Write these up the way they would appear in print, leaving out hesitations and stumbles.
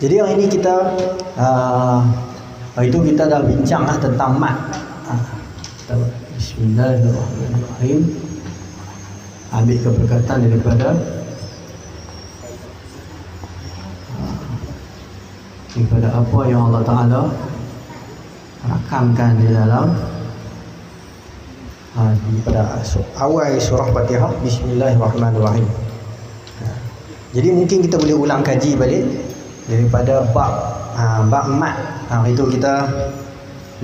Jadi yang ini kita itu kita dah bincang tentang mat. Bismillahirrahmanirrahim. Ambil keberkatan daripada apa yang Allah Ta'ala rakamkan di dalam pada awal surah Fatihah. Bismillahirrahmanirrahim. Jadi mungkin kita boleh ulang kaji balik daripada bab mat. Itu kita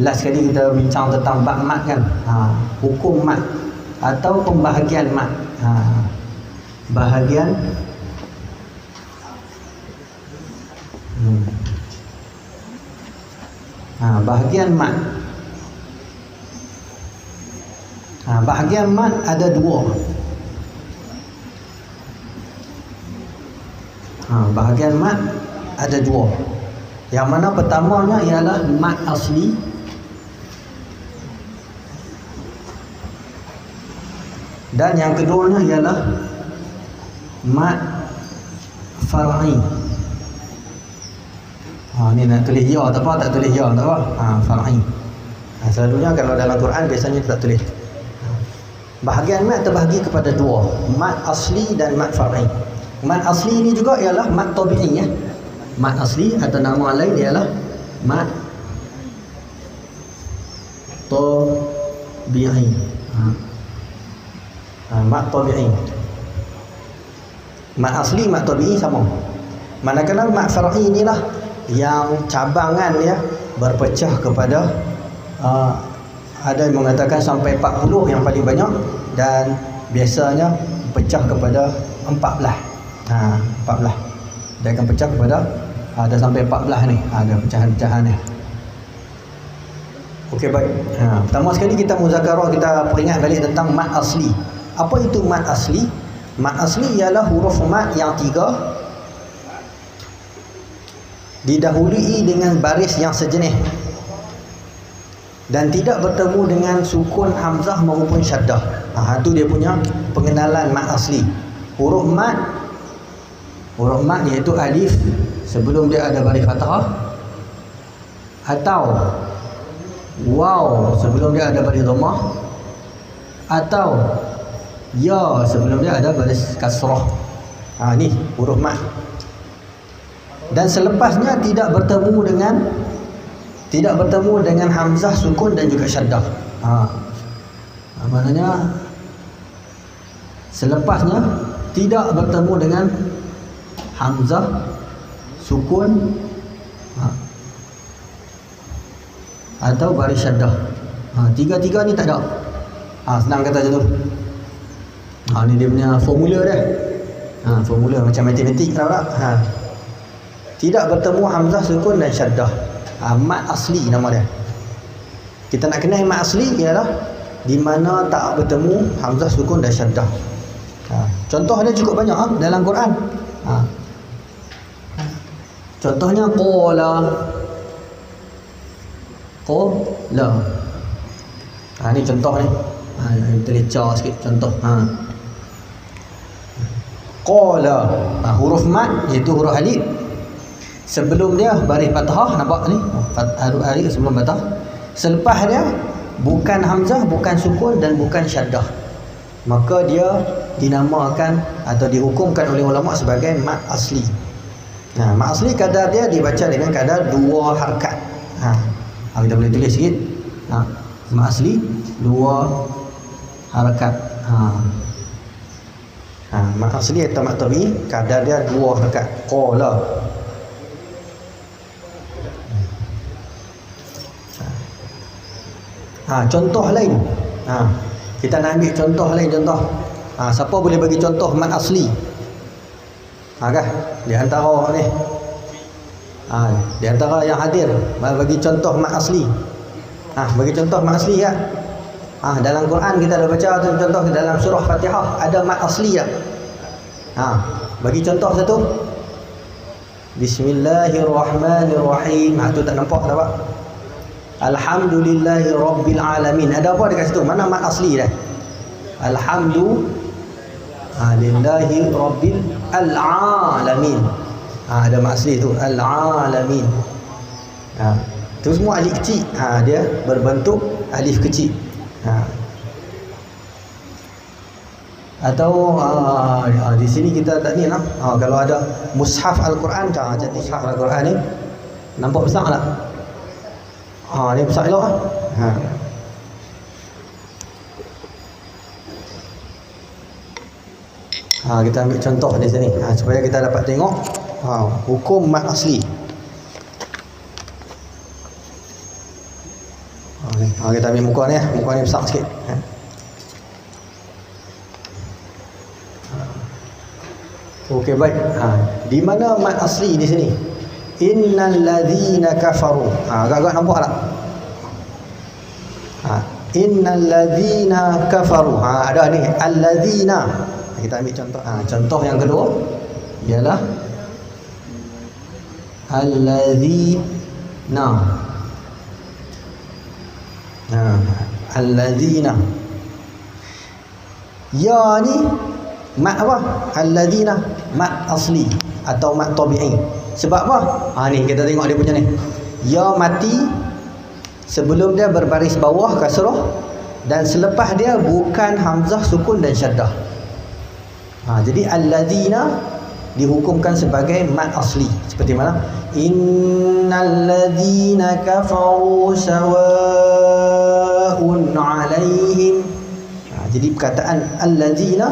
last kali kita bincang tentang bab mat kan. Hukum mat atau pembahagian mat. Bahagian bahagian mat. Bahagian mat ada dua. Bahagian mat ada dua. Yang mana pertamanya ialah mat asli, dan yang keduanya ialah mat far'i. Ni nak tulis ya tak apa, tak tulis ya tak apa. Far'i. Selalunya kalau dalam Quran biasanya tak tulis. Bahagian mat terbahagi kepada dua, mat asli dan mat far'i. Mat asli ini juga ialah mat tabi'i ya. Mat asli atau nama lain ialah mat tabi'i. Mat tabi'i. Mat asli, mat tabi'i sama. Manakala mat far'i inilah yang cabangan ya berpecah kepada ada yang mengatakan sampai 40 yang paling banyak, dan biasanya pecah kepada 14. 14. Dia akan pecah kepada ada sampai 14 ni. Ada pecahan-pecahan ni. Okey, baik. Pertama sekali kita muzakarah, kita peringat balik tentang mat asli. Apa itu mat asli? Mat asli ialah huruf mat yang 3 didahului dengan baris yang sejenis dan tidak bertemu dengan sukun hamzah maupun syaddah. Itu dia punya pengenalan mat asli. Huruf mat iaitu alif sebelum dia ada baris fathah, atau waw sebelum dia ada baris dhammah, atau ya sebelum dia ada baris kasrah. Ni huruf mat. Dan selepasnya tidak bertemu dengan hamzah, sukun dan juga syaddah. Maknanya selepasnya tidak bertemu dengan hamzah, sukun atau baris syaddah. Tiga-tiga ni tak ada. Senang kata macam tu. Ni dia punya formula dia. Formula macam matematik tahu tak? Tidak bertemu hamzah, sukun dan syaddah. Mat asli nama dia. Kita nak kenal mat asli ialah di mana tak bertemu hamzah, sukun dan syaddah. Contoh dia cukup banyak dalam Quran. Contohnya qala. Ni contoh ni. Kita lecah sikit contoh. Qala. Huruf mat iaitu huruf alif. Sebelum dia baris fathah, nampak ni? Huruf alif sebelum fathah. Selepas dia bukan hamzah, bukan sukun dan bukan syaddah. Maka dia dinamakan atau dihukumkan oleh ulama sebagai mat asli. Mat asli kadar dia dibaca dengan kadar 2 harakat. Kita boleh tulis sikit. Mat asli 2 harakat. Mat asli atau mat tabi'i kadar dia 2 harakat. Qala. Contoh lain. Kita nak ambil contoh lain. Siapa boleh bagi contoh mat asli? Kah? Di antara ni. Di antara yang hadir bagi contoh mat asli. Bagi contoh mat asli ya. Dalam Quran kita dah baca contoh dalam surah Fatihah ada mat asli ya. Bagi contoh satu. Bismillahirrahmanirrahim. Tu tak nampak tak pak? Alhamdulillahi Rabbil Alamin. Ada apa dekat situ? Mana mat asli dah? Alhamdulillahi Rabbil Alamin. Ada mat asli tu, al-alamin. Tu semua alif kecil. Dia berbentuk alif kecil. Atau di sini kita tak ni lah. Kalau ada mushaf Al-Quran, jadi mushaf Al-Quran ni nampak besar tak? Ni besar elok lah. Kita ambil contoh di sini supaya kita dapat tengok hukum mat asli. Kita ambil muka ni, muka ni besar sikit. Okey, baik. Di mana mat asli di sini? Innal ladzina kafaru. Agak-agak nampak tak? Innal ladzina kafaru. Ada ni alladzina. Kita ambil contoh. Contoh yang kedua ialah alladzina. Alladzina. Ya ni mat apa? Alladzina, mat asli atau mat tabi'i. Sebab apa? Ni kita tengok dia punya ni. Ya mati sebelum dia berbaris bawah kasrah, dan selepas dia bukan hamzah, sukun dan syaddah. Jadi alladzina dihukumkan sebagai mat asli. Seperti mana? Innal ladzina kafaru sawa'un 'alaihim. Jadi perkataan alladzina,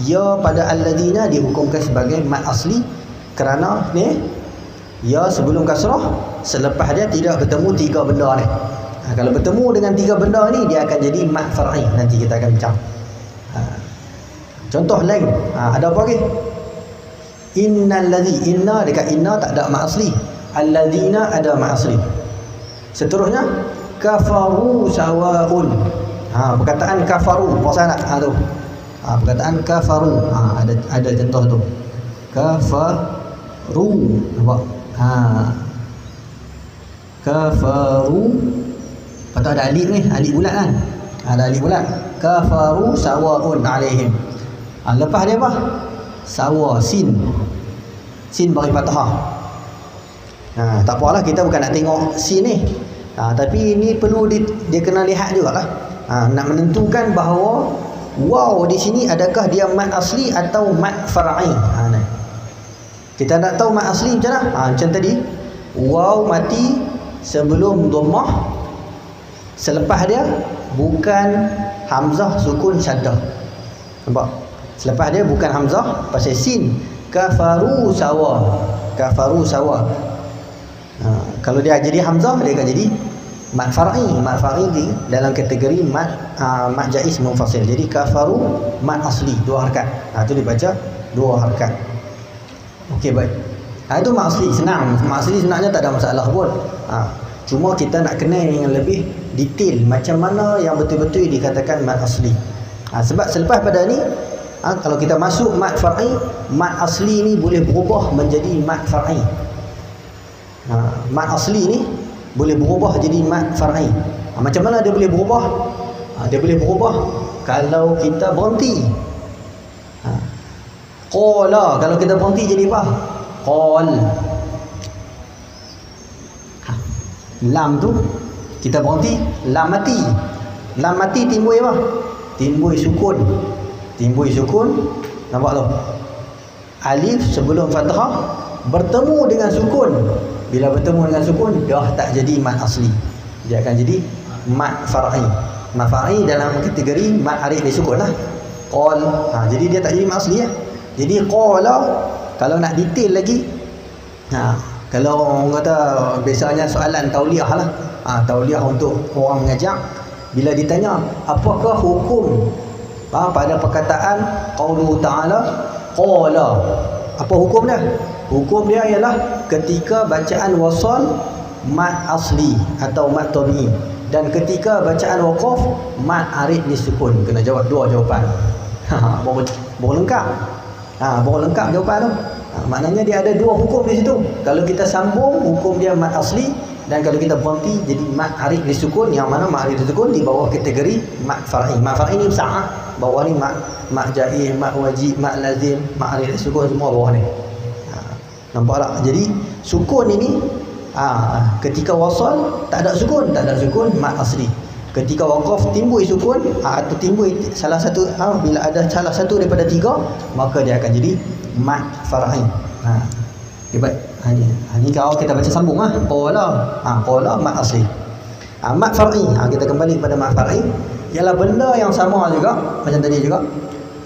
ya pada alladzina dihukumkan sebagai mat asli kerana ni ya sebelum kasrah, selepas dia tidak bertemu tiga benda ni. Kalau bertemu dengan tiga benda ni, dia akan jadi mat far'i. Nanti kita akan bincang. Contoh lain, ada apa lagi? Innal ladzi, inna dekat inna tak ada mat asli. Alladzina ada mat asli. Seterusnya kafaru sawa'un. Perkataan kafaru, pasal tak? Tu. Perkataan kafaru, ada contoh tu. Kafaru, nampak? Kafaru. Patut ada alif ni, alif bulat kan? Ada alif bulat. Kafaru sawa'un 'alaihim. Lepas dia apa? Sawa, sin. Sin bagi fathah. Tak apalah, kita bukan nak tengok sin ni. Tapi ini perlu dia kena lihat jugalah. Nak menentukan bahawa waw di sini adakah dia mat asli atau mat far'i. Kita nak tahu mat asli macam mana? Macam tadi, waw mati sebelum dhammah, selepas dia bukan hamzah, sukun, syaddah. Nampak? Selepas dia bukan hamzah, pasal sin. Kafaru sawa. Kafaru sawa. Kalau dia jadi hamzah, dia akan jadi mat far'i. Mat far'i dalam kategori mat jaiz munfasil. Jadi kafaru mat asli, dua harakat. Itu dibaca dua harakat. Okey, baik. Itu mat asli, senang. Mat asli sebenarnya tak ada masalah pun. Cuma kita nak kenal yang lebih detail macam mana yang betul-betul dikatakan mat asli. Sebab selepas pada ni, kalau kita masuk mat far'i, mat asli ni boleh berubah menjadi mat far'i. Mat asli ni boleh berubah jadi mat far'i. Macam mana dia boleh berubah? Dia boleh berubah kalau kita berhenti. Qala, kalau kita berhenti jadi apa? Qal. Lam tu kita berhenti, lam mati. Lam mati timbul apa? Timbul sukun. Timbul sukun. Nampak tu? Alif sebelum fathah bertemu dengan sukun. Bila bertemu dengan sukun, dah tak jadi mat asli. Dia akan jadi mat far'i. Mat far'i dalam kategori mat arif disukun lah. Qal. Jadi dia tak jadi mat asli ya. Jadi qala, kalau nak detail lagi, kalau orang kata biasanya soalan tauliah lah. Tauliah untuk orang mengajar, bila ditanya apakah hukum pada perkataan qaulu ta'ala qala, apa hukum dia? Hukum dia ialah ketika bacaan wasal mat asli atau mat tabi'i, dan ketika bacaan waqaf mat arid disukun. Kena jawab dua jawapan. Baru lengkap. Baru lengkap jawapan tu. Maknanya dia ada dua hukum di situ. Kalau kita sambung, hukum dia mat asli, dan kalau kita berhenti jadi mat arid disukun, yang mana mat arid disukun di bawah kategori mat far'i. Mat far'i ni besar. Bawah ni mat jaiz, mat wajib, mat lazim, mat arid disukun, semua bawah ni. Nampak tak? Jadi sukun ini ketika wasal tak ada sukun mat asli. Ketika waqaf timbul sukun atau timbul salah satu bila ada salah satu daripada tiga, maka dia akan jadi mat far'i. Okay, baik. Ni kalau kita baca sambung qala mat asli. Mat far'i, kita kembali kepada mat far'i, ialah benda yang sama juga macam tadi juga.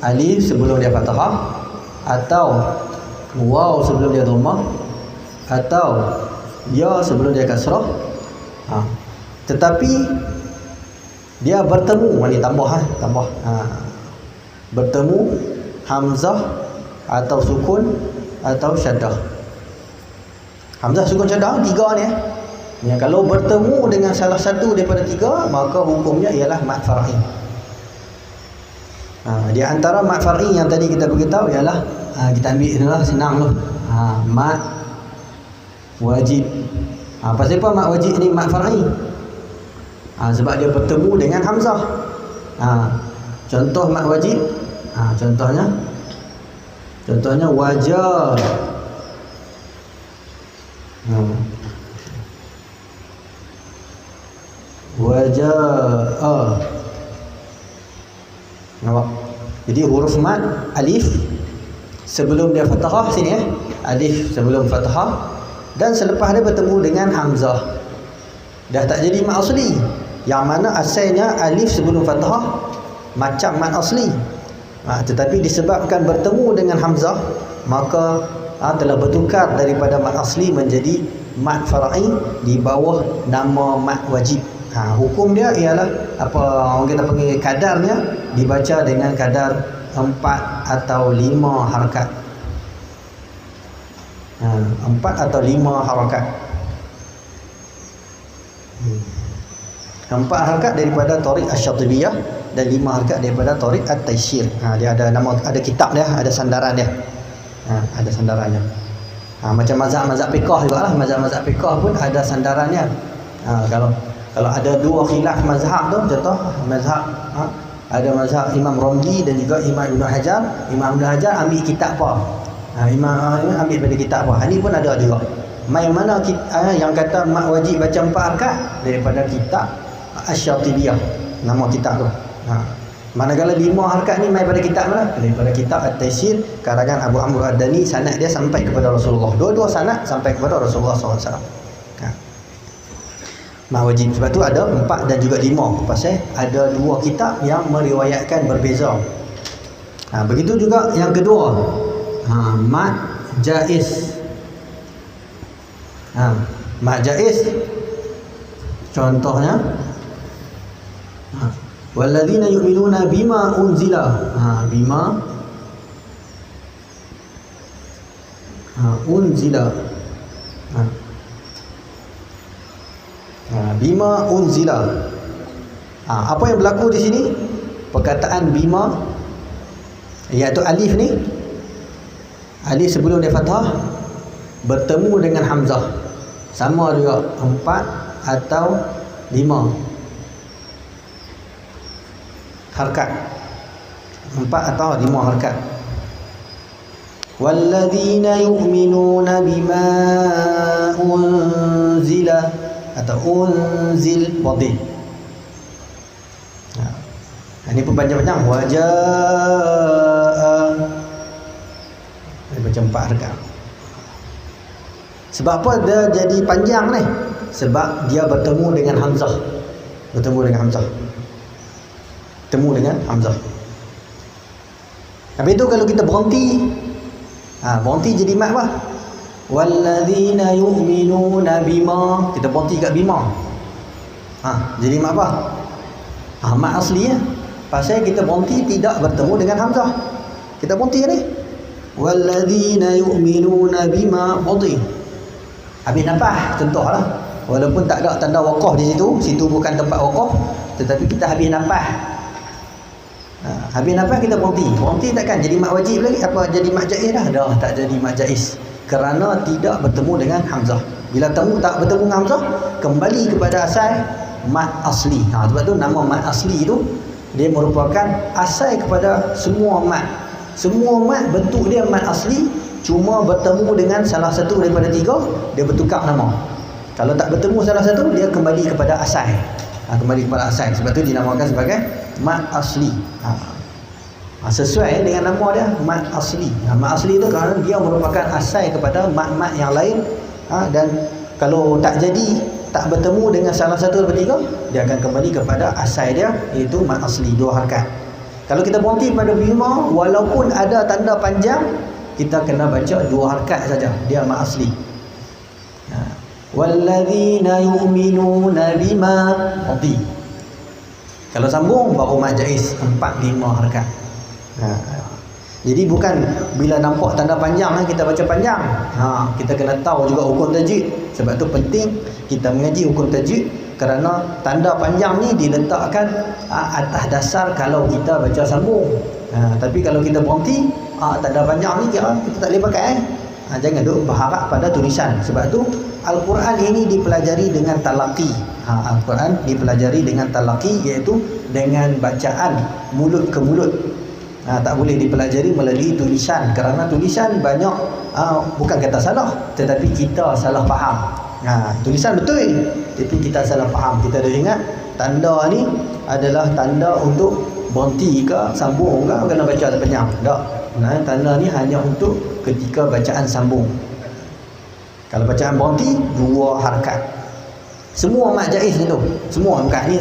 Alif sebelum dia fathah, atau waw sebelum dia dhammah, atau ya sebelum dia kasrah. Tetapi dia bertemu, ni tambah. Bertemu hamzah atau sukun atau syaddah. Hamzah, sukun, syaddah, tiga ni yang kalau bertemu dengan salah satu daripada tiga, maka hukumnya ialah mat far'i. Di antara mat far'i yang tadi kita beritahu ialah kita ambil dulu, senang tu. Mat wajib. Pasal apa mat wajib ni mat far'i? Sebab dia bertemu dengan hamzah. Contoh mat wajib, contohnya wajah. Wajah. Nampak? Jadi huruf mat alif sebelum dia fathah sini alif sebelum fathah, dan selepas dia bertemu dengan hamzah, dah tak jadi mat asli. Yang mana asalnya alif sebelum fathah macam mat asli, tetapi disebabkan bertemu dengan hamzah, maka telah bertukar daripada mat asli menjadi mat far'i di bawah nama mat wajib. Hukum dia ialah apa orang kita panggil kadarnya, dibaca dengan kadar 4 atau 5 harakat. 4 atau 5 harakat. 4 harakat daripada Tariq Asy-Syatibiyah dan 5 harakat daripada Tariq At-Taisir. Dia ada nama, ada kitab dia, ada sandaran dia. Ada sandarannya. Macam mazhab fiqh jugalah, mazhab fiqh pun ada sandarannya. Kalau ada dua khilaf mazhab tu, contoh mazhab ada mazhab Imam Ramli dan juga Imam Ibn Hajar. Imam Ibn Hajar ambil kitab apa? Imam ambil pada kitab apa? Ini pun ada juga. Yang mana yang kata mat wajib baca 4 rakaat daripada kitab Asy-Syatibiyah, nama kitab tu. Manakala 5 harakat ni mai pada kitab mana? Daripada kitab At-Taisir karangan Abu Amr Ad-Dani, sanad dia sampai kepada Rasulullah. Dua-dua sanad sampai kepada Rasulullah SAW. Mat wajib. Sebab tu ada 4 dan juga 5. Pasal ada 2 kitab yang meriwayatkan berbeza. Begitu juga yang kedua. Mat jaiz. Mat jaiz. Contohnya walladzina yu'minuna bima unzila. Bima unzila. Bima unzila. Apa yang berlaku di sini? Perkataan bima, iaitu alif ni, alif sebelum dia fathah bertemu dengan hamzah, sama juga 4 atau 5 harakat. 4 atau 5 harakat. Walladzina yu'minuna bima unzila atau unzil wadih. Ini pun panjang-panjang. Wajah. Dia baca 4 harakat. Sebab apa dia jadi panjang ni? Sebab dia bertemu dengan hamzah. Bertemu dengan hamzah. Habis itu kalau kita berhenti, berhenti jadi mat apa? Walladzina yu'minuna bima. Kita berhenti kat bima. Jadi mat apa? Mat asli ya. Pasal kita berhenti tidak bertemu dengan hamzah. Kita berhenti ni. Walladzina yu'minuna bima wadih. Habis nafas, contohlah. Walaupun tak ada tanda waqaf di situ bukan tempat waqaf, tetapi kita habis nafas. Habis nafas kita berhenti takkan jadi mat wajib lagi, apa jadi mat jaiz dah? Dah tak jadi mat jaiz, kerana tidak bertemu dengan hamzah. Bila tak bertemu dengan hamzah, kembali kepada asal mat asli. Sebab tu nama mat asli itu dia merupakan asal kepada semua mat. Semua mat bentuk dia mat asli, cuma bertemu dengan salah satu daripada tiga, dia bertukar nama. Kalau tak bertemu salah satu, dia kembali kepada asal. Kembali kepada asal. Sebab tu dinamakan sebagai mat asli. Sesuai dengan nama dia, mat asli. Mat asli itu kerana dia merupakan asal kepada mat-mat yang lain. Dan kalau tak jadi, tak bertemu dengan salah satu daripada tiga, dia akan kembali kepada asal dia, iaitu mat asli, 2 harakat. Kalau kita berhenti pada bima, walaupun ada tanda panjang, kita kena baca 2 harakat saja, dia mat asli. Walladzina yu'minuna bima mati. Kalau sambung baru mat jaiz 4-5 harakat. Jadi bukan bila nampak tanda panjang kita baca panjang. Kita kena tahu juga hukum tajwid. Sebab tu penting kita mengaji hukum tajwid, kerana tanda panjang ni diletakkan atas dasar kalau kita baca sambung. Tapi kalau kita berhenti, tanda panjang ni kita tak boleh pakai. Jangan duk berharap pada tulisan. Sebab tu Al-Quran ini dipelajari dengan talaqi. Al-Quran dipelajari dengan talaqi, iaitu dengan bacaan mulut ke mulut. Tak boleh dipelajari melalui tulisan, kerana tulisan banyak bukan kata salah, tetapi kita salah faham. Tulisan betul, tapi kita salah faham. Kita dah ingat tanda ni adalah tanda untuk berhenti ke sambung ke, kena baca panjang. Tak. Tanda ni hanya untuk ketika bacaan sambung. Kalau bacaan berhenti, 2 harakat. Semua mat jaiz tu. Semua bukan ni.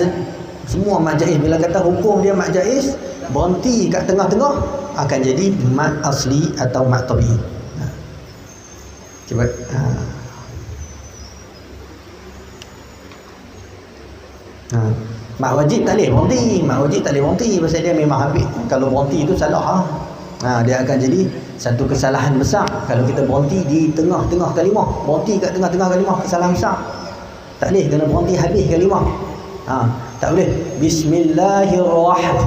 Semua mat jaiz. Bila kata hukum dia mat jaiz, berhenti kat tengah-tengah akan jadi mat asli atau mat tabi'i. Cuba mat wajib tak boleh berhenti. Mat wajib tak boleh berhenti pasal dia memang habis. Kalau berhenti itu salah. Dia akan jadi satu kesalahan besar. Kalau kita berhenti di tengah-tengah kalimah, berhenti kat tengah-tengah kalimah, kesalahan besar. Tak boleh, kena berhenti habis kalimah. Tak boleh bismillahirrahmanirrahim,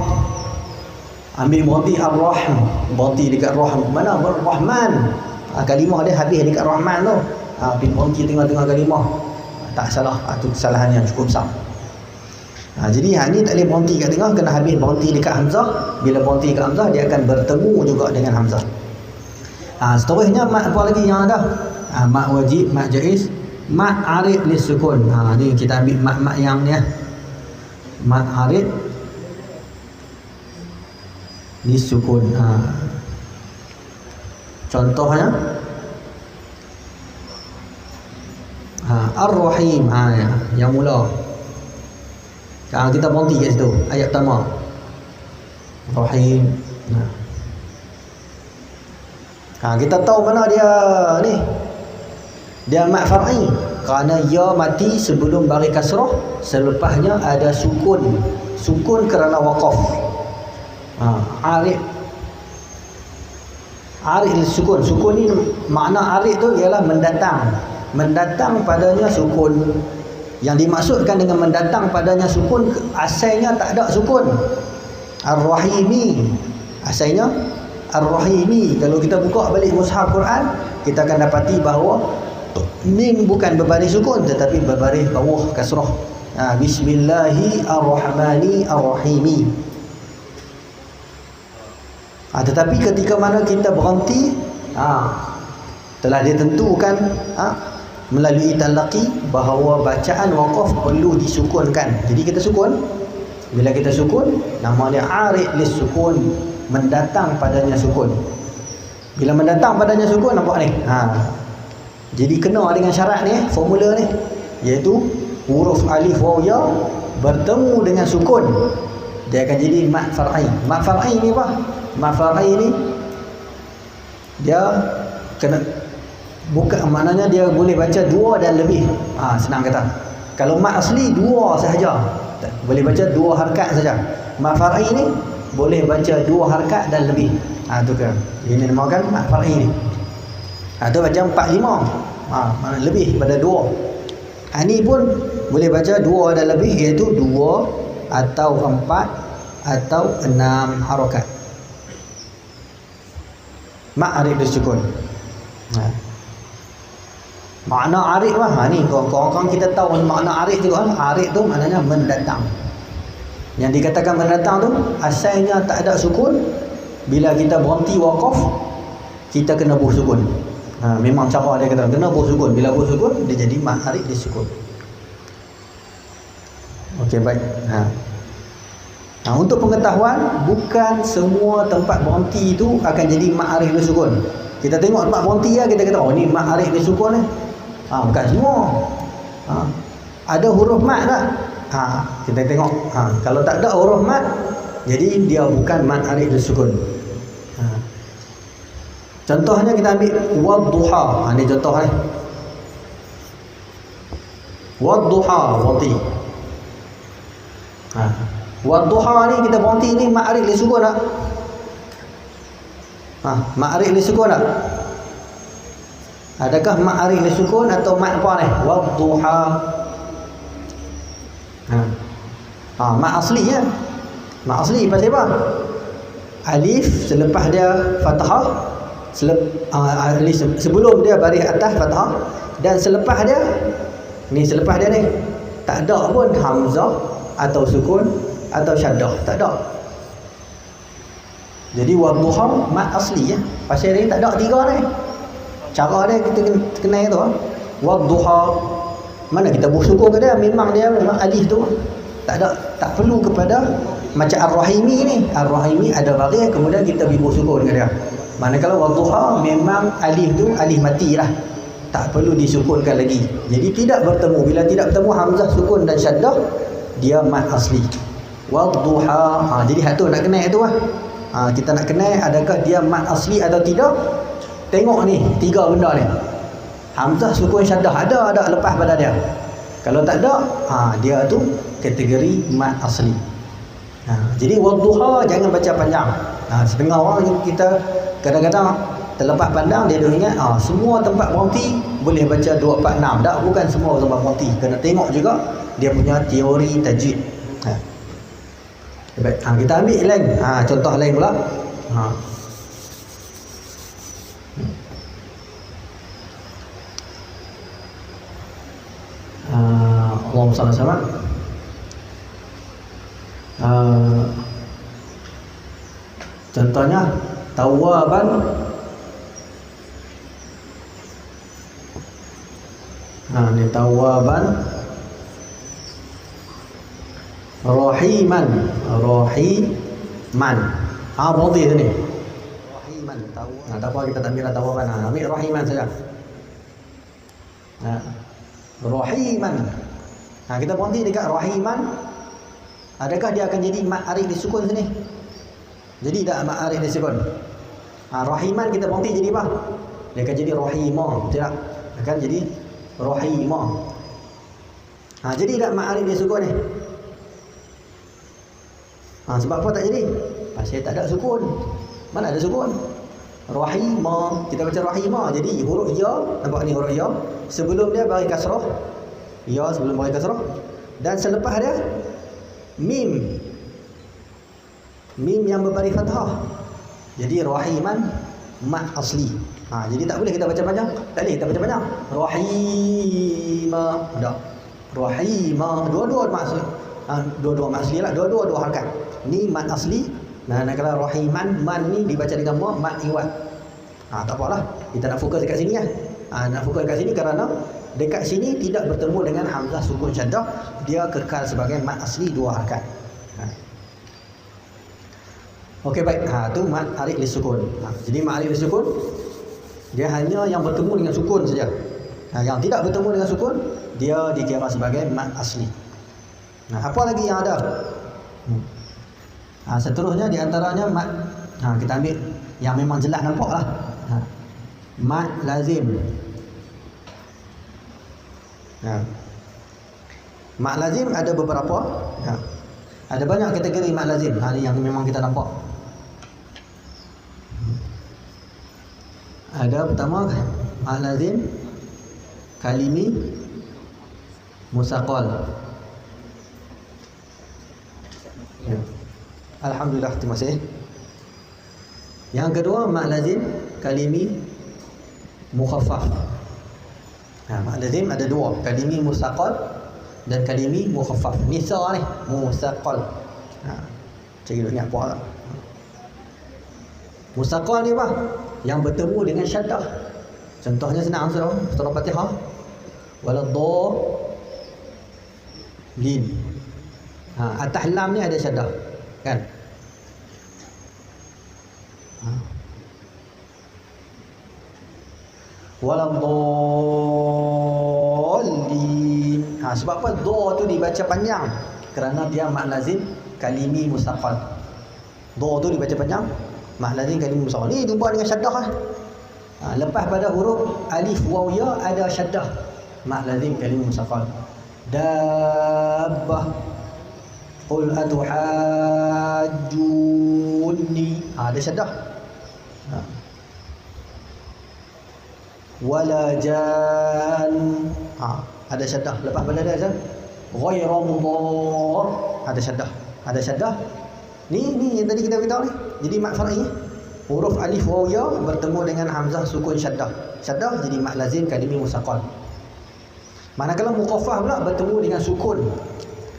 ambil berhenti ar-rahim, berhenti dekat rahim. Mana ar-rahman? Kalimah dia habis dekat rahman tu. Berhenti tengah-tengah kalimah, tak salah. Itu kesalahan yang cukup besar. Jadi ni tak boleh berhenti kat tengah, kena habis berhenti dekat hamzah. Bila berhenti dekat hamzah, dia akan bertemu juga dengan hamzah. Seterusnya mat apa lagi yang ada? Mat wajib, mat jaiz, mat arid lisukun. Ni kita ambil mat-mat yang ni. Mat arid lisukun. Contohnya Ar-Rahim. Yang mula. Kita berhenti kat situ. Ayat pertama. Rahim. Kita tahu mana dia ni. Dia mat far'i. Kerana ya mati sebelum baris kasrah, selepasnya ada sukun. Sukun kerana waqaf. Arid. Arid sukun. Sukun ni makna arid tu ialah mendatang. Mendatang padanya sukun. Yang dimaksudkan dengan mendatang padanya sukun, asalnya tak ada sukun. Ar-Rahimi. Asalnya Ar-Rahimi. Kalau kita buka balik mushaf Quran, kita akan dapati bahawa mim bukan berbaris sukun, tetapi berbaris bawah kasrah. Bismillahirrahmanirrahim. Tetapi ketika mana kita berhenti, telah ditentukan melalui talaqi bahawa bacaan waqaf perlu disukunkan. Jadi kita sukun. Bila kita sukun, nama dia arid lis sukun, mendatang padanya sukun. Bila mendatang padanya sukun, nampak ni. Jadi kena dengan syarat ni, formula ni, iaitu huruf alif waw ya bertemu dengan sukun, dia akan jadi mat far'i. Mat far'i ni apa? Mat far'i ni dia kena, bukan maknanya dia boleh baca 2 dan lebih. Senang kata. Kalau mat asli 2 sahaja, boleh baca 2 harakat saja. Mat far'i ni boleh baca 2 harakat dan lebih. Tu kan. Ini dinamakan mat far'i ni. Tu baca 4-5. Mana lebih pada 2. Ini pun boleh baca 2 dan lebih, iaitu 2 atau 4 atau 6 harakat. Mat arid disukun. Makna arid lah. Ni korang kita tahu makna arid tu kan. Arid tu maknanya mendatang. Yang dikatakan mendatang tu asalnya tak ada sukun. Bila kita berhenti waqaf, kita kena buh sukun. Memang cara dia kata kena buh sukun. Bila buh sukun dia jadi ma'arif li sukun. Okey, baik. Untuk pengetahuan, bukan semua tempat berhenti itu akan jadi ma'arif li sukun. Kita tengok tempat berhenti lah, kita kata oh ni ma'arif li sukun ni. Bukan semua. Ada huruf mat tak? Kita tengok. Kalau tak ada huruf mat, jadi dia bukan ma'arif li sukun. Contohnya kita ambil wadduha. Ni contoh ni. Wadduha berhenti. Wadduha ni kita berhenti ni ma'arif li sukun tak? Ma'arif li sukun tak? Adakah ma'arif li sukun atau mat apa ni? Wadduha. Mat asli ya. Mat asli pasal apa? Alif selepas dia fathah, alif sebelum dia baris atas fathah, dan selepas dia ni tak ada pun hamzah atau sukun atau syaddah, tak ada. Jadi wadduha mat asli ya. Pasal dia tak ada tiga ni. Cara dia kita kenal tu. Wadduha mana kita buh sukun ke dia, memang alif tu tak ada, tak perlu kepada macam Ar-Rahimi ni. Ar-Rahimi ada baris kemudian kita beri buh sukun ke dia. Manakala wadduha memang alif tu alif mati lah, tak perlu disukunkan lagi. Jadi tidak bertemu. Bila tidak bertemu hamzah, sukun dan syaddah, dia mat asli. Wadduha. Jadi hak tu nak kenal tu lah. Kita nak kenal adakah dia mat asli atau tidak. Tengok ni tiga benda ni. Hamzah, sukun, syaddah ada lepas pada dia. Kalau tak ada, dia tu kategori mat asli. Jadi wadduha jangan baca panjang. Setengah orang kita kadang-kadang terlepas pandang, dia ingat semua tempat berhenti boleh baca 246. Tak, bukan semua tempat berhenti. Kena tengok juga dia punya teori tajwid. Baik, kita ambil lain. Contoh lain pula. Allahumma salli alaihi wasallam. Contohnya tawaban, ni tawaban, rahiman, berhenti tu ni. Rahiman, tak apa kita tak ambil tawaban, ambil rahiman saja. Rahiman. Kita berhenti dekat rahiman. Adakah dia akan jadi ma'arif li sukun sini? Jadi tak ma'arif li sukun. Rahiman kita berhenti jadi apa? Dia akan jadi rahimah, betul tak? Akan jadi rahimah. Jadi tak ma'arif li sukun ni. Sebab apa tak jadi? Pasal tak ada sukun. Mana ada sukun? Rahimah. Kita baca rahimah. Jadi huruf ya, nampak ni huruf ya. Sebelum dia bagi kasrah. Ya sebelum bagi kasrah. Dan selepas dia mim. Mim yang berbaris fathah. Jadi rahiman mat asli. Jadi tak boleh kita baca panjang. Tak boleh kita baca panjang. Rahimah. Tak. Rahimah. Dua-dua mat asli. Dua-dua mat asli lah. Dua-dua dua harakat. Ni mat asli. Kalau rahiman, man ni dibaca dengan mat iwat. Tak apalah. Kita nak fokus dekat sini lah. Nak fokus dekat sini kerana dekat sini tidak bertemu dengan hamzah, sukun, syaddah. Dia kekal sebagai mat asli dua harakat. Okey, baik. Tu mat arif li sukun. Jadi mat arif li sukun dia hanya yang bertemu dengan sukun saja. Yang tidak bertemu dengan sukun dia dikira sebagai mat asli. Apa lagi yang ada? Seterusnya di antaranya mat, kita ambil yang memang jelas nampaklah. Mat lazim. Mat lazim ada beberapa. Ada banyak kategori mat lazim. Ini yang memang kita nampak. Ada pertama mat lazim kalimi musaqal. Alhamdulillah, terima kasih. Yang kedua mat lazim kalimi mukhaffaf. Mat lazim ada dua, kalimi musaqal dan kalimi mukhaffaf. Nisa ni musaqal. Cari dulu ni apa tak? Musaqal ni apa? yang bertemu dengan syaddah. Contohnya senang surah Fatihah. Waladdallin. Atas lam ni ada syaddah, kan? Waladdallin. Sebab apa dha tu dibaca panjang? Kerana dia mak lazim kalimi mustaqal. Dha tu dibaca panjang, mak lazim kalimi mustaqal. Ni jumpa dengan syaddah lah. Lepas pada huruf alif waw ya ada syaddah, mak lazim kalimi mustaqal. Dabbah. Qul atuhajjuni. Ada syaddah. Wala jan. Ada syaddah. Lepas pada dia ghairu mudhar, ada syaddah. Ada syaddah. Ni yang tadi kita beritahu ni. Jadi mak far'i, huruf alif waw ya bertemu dengan hamzah sukun syaddah. Syaddah jadi mak lazim kalimi mustaqal. Manakala muqaffah pula bertemu dengan sukun.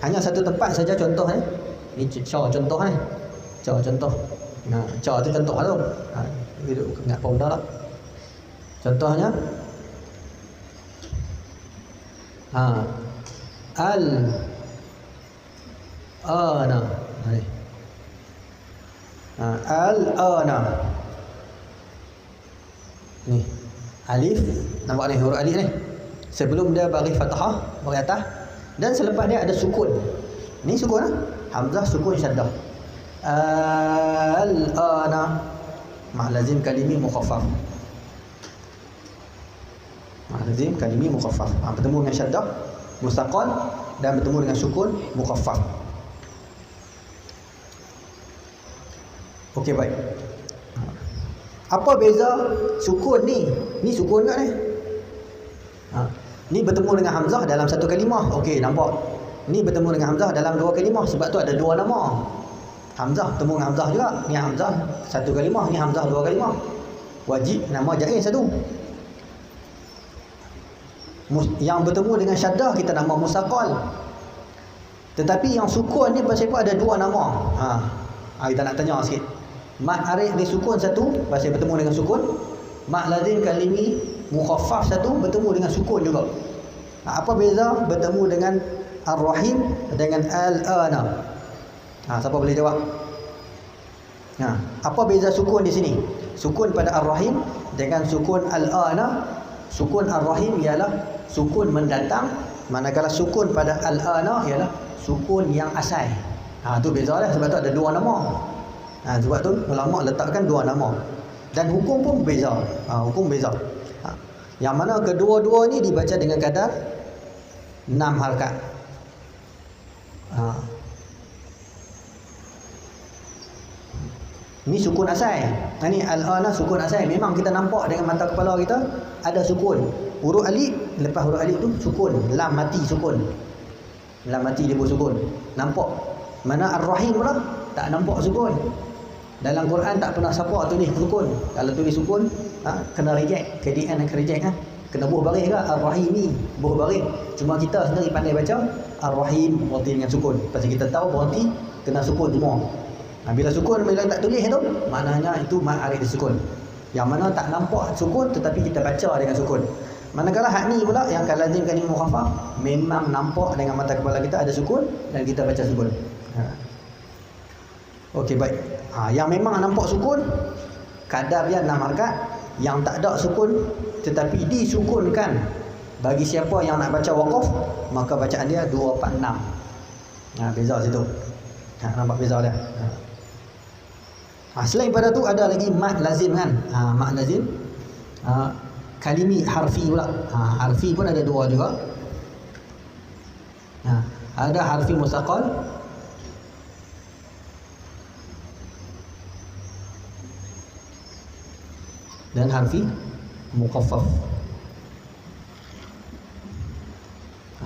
Hanya satu tempat saja contoh ni contoh contoh. Ca tu contoh tu. Hidup ingat pun dah lah. Contohnya al-ana. Al-ana. Ni alif, nampak ni huruf alif ni. Sebelum dia bagi fathah bagi atas, dan selepas dia ada sukun. Ni sukun hamzah sukun syaddah. Al-ana mak lazim kalimi mukhaffaf. Lazim kalimi mukhaffaf. Bertemu dengan syaddah mustaqal dan bertemu dengan sukun mukhaffaf. Okey, baik. Apa beza sukun ni? Ni sukun tak ni? Ni bertemu dengan hamzah dalam satu kalimah. Okey, nampak? Ni bertemu dengan hamzah dalam dua kalimah. Sebab tu ada dua nama. Hamzah bertemu dengan hamzah juga. Ni hamzah satu kalimah, ni hamzah dua kalimah. Wajib nama jaiz satu. Yang bertemu dengan syaddah kita nama mustaqal. Tetapi yang sukun ni pasal apa ada dua nama. Kita nak tanya sikit. Mat arif ni sukun satu, pasal bertemu dengan sukun. Mat lazim kalimi mukhaffaf satu, bertemu dengan sukun juga. Apa beza bertemu dengan ar-rahim dengan al-ana? Siapa boleh jawab? Apa beza sukun di sini? Sukun pada ar-rahim dengan sukun al-ana. Sukun ar-rahim ialah sukun mendatang, manakala sukun pada al-ana ialah sukun yang asal. Tu beza lah, sebab tu ada dua nama. Sebab tu ulama letakkan dua nama. Dan hukum pun beza. Hukum beza. Yang mana kedua-dua ni dibaca dengan kadar 6 harakat. Ni sukun asal. Ni al-ana sukun asal. Memang kita nampak dengan mata kepala kita ada sukun. Huruf alif, lepas huruf alif tu sukun. Lam mati sukun. Lam mati dia bersukun. Nampak. Mana ar-rahim pula tak nampak sukun. Dalam Quran tak pernah siapa tulis sukun. Kalau tulis sukun, kena reject. KDN akan reject. Kena buh baris ke? Ar-rahimi. Buh baris. Cuma kita sendiri pandai baca ar-rahim berarti dengan sukun. Pasal kita tahu berarti kena sukun semua. Bila sukun, bila tak tulis tu, maknanya itu mat arif disukun. Yang mana tak nampak sukun tetapi kita baca dengan sukun. Manakala hak ni pula yang kalazim kalim mukhaffaf, memang nampak dengan mata kepala kita ada sukun dan kita baca sukun. Okey, baik. Yang memang nampak sukun kadar dia 6 harakat, yang tak ada sukun tetapi disukunkan bagi siapa yang nak baca waqaf, maka bacaan dia 246. Beza situ. Nampak beza dia. Selain pada tu ada lagi mad lazim kan. Mad lazim kalimi harfi pula. Harfi pun ada dua juga. Ada harfi mustaqal dan harfi muqaffaf.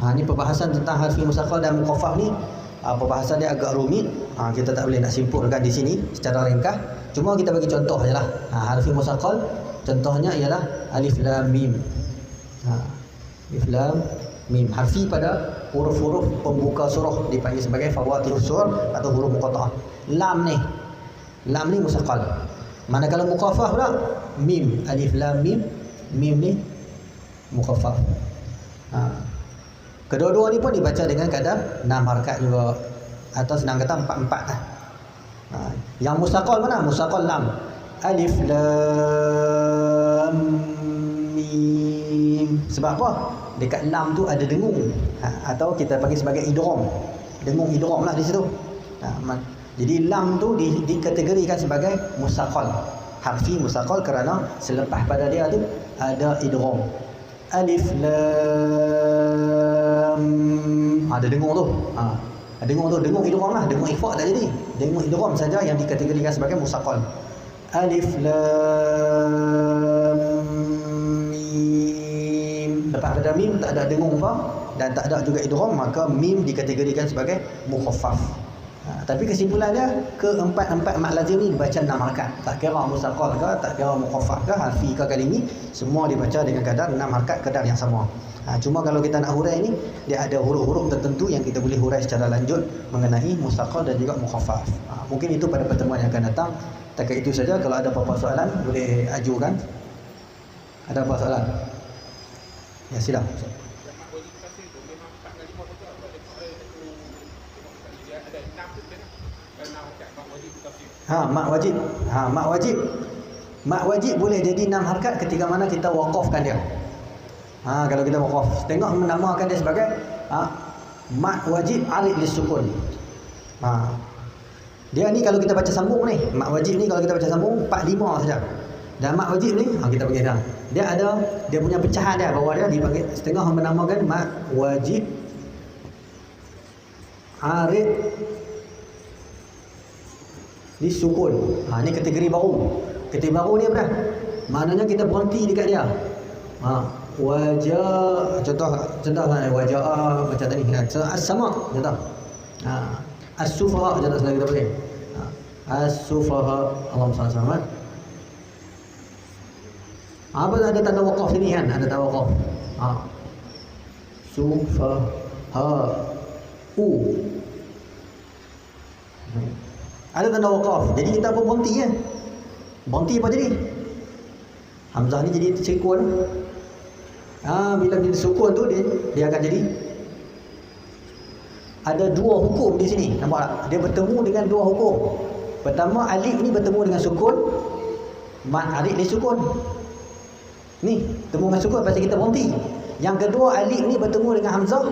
Ini perbahasan tentang harfi mustaqal dan muqaffaf ni. Perbahasan dia agak rumit. Kita tak boleh nak simpulkan di sini secara ringkas. Cuma kita bagi contoh je lah. Harfi mustaqal contohnya ialah alif lam mim. Alif lam mim. Harfi pada huruf-huruf pembuka surah dipanggil sebagai fawatihus surah atau huruf muqatta'ah. Lam ni mustaqal. Manakala mukhaffaf pula mim, alif lam mim, mim ni mukhaffaf. Kedua-dua ni pun dibaca dengan kadar 6 harakat juga, atau senang kata 4-4 lah. Yang mustaqal mana? Mustaqal lam. Alif lam mim. Sebab apa? Dekat lam tu ada dengung, atau kita panggil sebagai idgham. Dengung idgham lah di situ. Jadi lam tu dikategorikan sebagai mustaqal, harfi mustaqal, kerana selepas pada dia tu ada idgham. Alif lam, ada dengung tu. Dengung tu, dengung idgham lah, dengung ikhfa tak jadi. Dengung idgham saja yang dikategorikan sebagai mustaqal. Alif lam mim. Lepas pada mim tak ada dengung apa dan tak ada juga idgham, maka mim dikategorikan sebagai mukhaffaf. Tapi kesimpulan dia, keempat-empat mat lazim ni dibaca 6 harakat. Tak kira mustaqal ke, tak kira mukhaffaf ke, harfi ke, kalimi, semua dibaca dengan kadar 6 harakat, kadar yang sama. Cuma kalau kita nak hurai ni, dia ada huruf-huruf tertentu yang kita boleh hurai secara lanjut mengenai mustaqal dan juga mukhaffaf. Mungkin itu pada pertemuan yang akan datang. Takat itu saja. Kalau ada apa-apa soalan boleh ajukan. Ada apa soalan? Ya, sila. Mak wajib. Mak wajib boleh jadi 6 harakat ketika mana kita waqafkan dia. Kalau kita waqaf, tengok menamakan dia sebagai mak wajib arid lisukun. Dia ni kalau kita baca sambung ni, mak wajib ni kalau kita baca sambung 4-5 saja. Dan mak wajib ni kita bagi dah. Dia ada dia punya pecahan dia, bawah dia dipanggil setengah menamakan mak wajib arid lisukun. Ni kategori baru. Kategori baru ni apa dah? Maknanya kita berhenti dekat dia. Wajah, contoh wajah macam tadi. As-sama contoh. As-sufaha contoh kita pakai. As-sufaha, Allahumma salli alaihi. Apa ada tanda waqaf sini kan? Ada tanda waqaf. Sufaha ada tanda waqaf. Jadi kita pun berhenti kan? Berhenti apa jadi? Hamzah ni jadi sukun. Bila dia sukun tu dia akan jadi ada 2 hukum di sini. Nampak tak? Dia bertemu dengan 2 hukum. Pertama, alif ni bertemu dengan sukun. Mat alif ni sukun. Ni, bertemu dengan sukun pasal kita berhenti. Yang kedua, alif ni bertemu dengan hamzah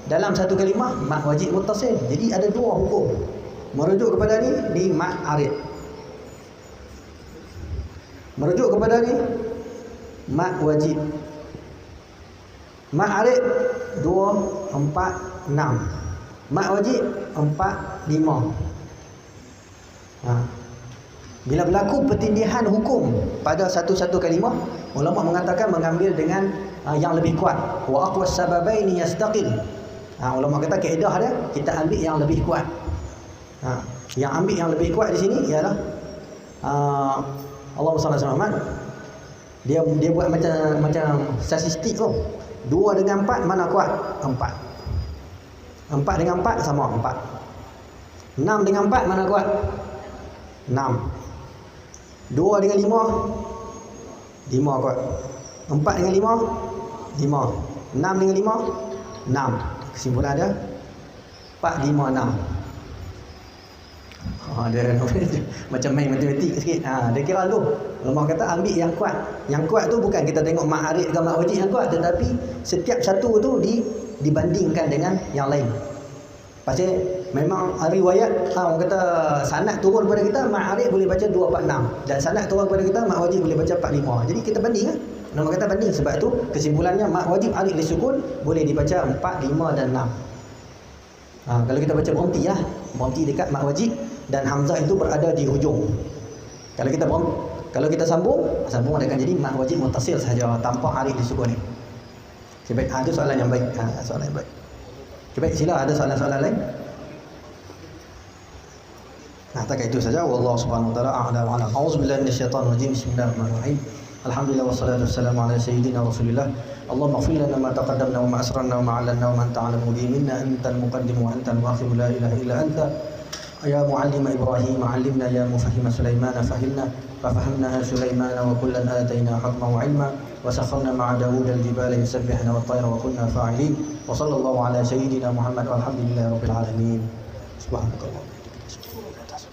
dalam satu kalimah mat wajib muttasil. Jadi ada 2 hukum. Merujuk kepada ni mat arid. Merujuk kepada ni mat wajib. Mat arid 2, 4, 6. Mat wajib 4, 5. Bila berlaku pertindihan hukum pada satu-satu kalimah, ulama mengatakan mengambil dengan yang lebih kuat. Wa aqwas sababaini yastaqil. Ulama kata kaedah dia kita ambil yang lebih kuat. Yang ambil yang lebih kuat di sini ialah Allahumma salli alaihi wasallam. Dia buat macam statistik tu. 2 dengan 4 mana kuat? 4. 4 dengan 4 sama 4. 6 dengan 4 mana kuat? 6. 2 dengan 5 5 kuat. 4 dengan 5 5. 6 dengan 5 6. Kesimpulan dia 4, 5, 6. Dia macam main matematik sikit. Dia kira tu. Ulama kata ambil yang kuat. Yang kuat tu bukan kita tengok mak arid ke mak wajib yang kuat, tetapi setiap satu tu dibandingkan dengan yang lain. Pasal memang riwayat orang kata sanad turun kepada kita mak arid boleh baca 246 dan sanad turun kepada kita mak wajib boleh baca 45. Jadi kita banding kan. Ulama kata banding, sebab tu kesimpulannya mak wajib arid disukun boleh dibaca 4, 5 dan 6. Kalau kita baca berhenti lah, berhenti dekat mak wajib dan hamzah itu berada di hujung. Kalau kita sambung dia akan jadi mak wajib muttasil saja tanpa arid disukun ni. Baik, itu soalan yang baik. Soalan yang baik. Baik, sila ada soalan-soalan lain. Takat itu saja. Wallahu subhanahu wa ta'ala a'la wa a'lam. A'udzubillahi minasyaitonir rajim. Bismillahirrahmanirrahim. Alhamdulillah wassalatu wassalamu ala sayyidina Rasulillah. Allahumma ighfir lana ma taqaddamna wa ma asrarna wa ma 'allanna wa ma anta 'alamu bihi minna antal muqaddim wa antal mu'akhir la ilaha illa anta. Ya mu'allima Ibrahim 'allimna ya mufahhima Sulaiman fahimna ففهمناها سليمان وكلا آتينا حكما وعلما وسخرنا مع داود الجبال يسبحن والطير وكنا فاعلين وصلى الله على سيدنا محمد والحمد لله رب العالمين. سبحانك اللهم وبحمدك.